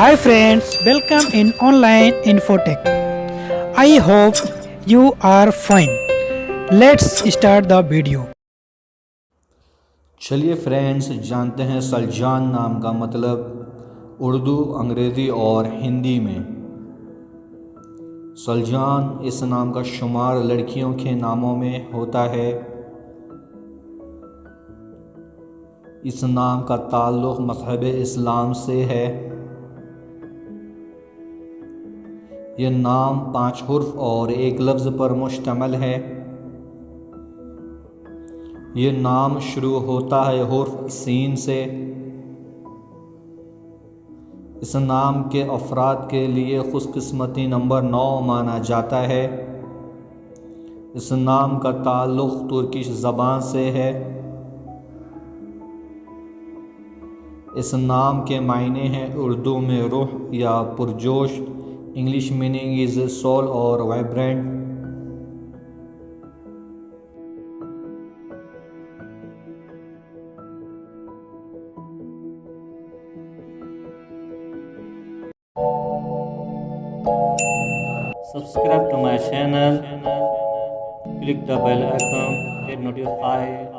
Hi friends, welcome in online Infotech. I hope you are fine. Let's start the video. चलिए friends जानते हैं सलजान नाम का मतलब उर्दू, अंग्रेज़ी और हिंदी में। सलजान इस नाम का शुमार लड़कियों के नामों में होता है। इस नाम का ताल्लुक़ मज़हब इस्लाम से है। यह नाम 5 हुर्फ और एक लफ्ज़ पर मुश्तमिल है। ये नाम शुरू होता है हुर्फ सीन से। इस नाम के अफराद के लिए खुशकिस्मती नंबर 9 माना जाता है। इस नाम का ताल्लुक़ तुर्किश ज़बान से है। इस नाम के मायने हैं उर्दू में रूह या पुरजोश। इंग्लिश मीनिंग इज़ सोल और vibrant. Subscribe to my channel, click the bell icon, get notified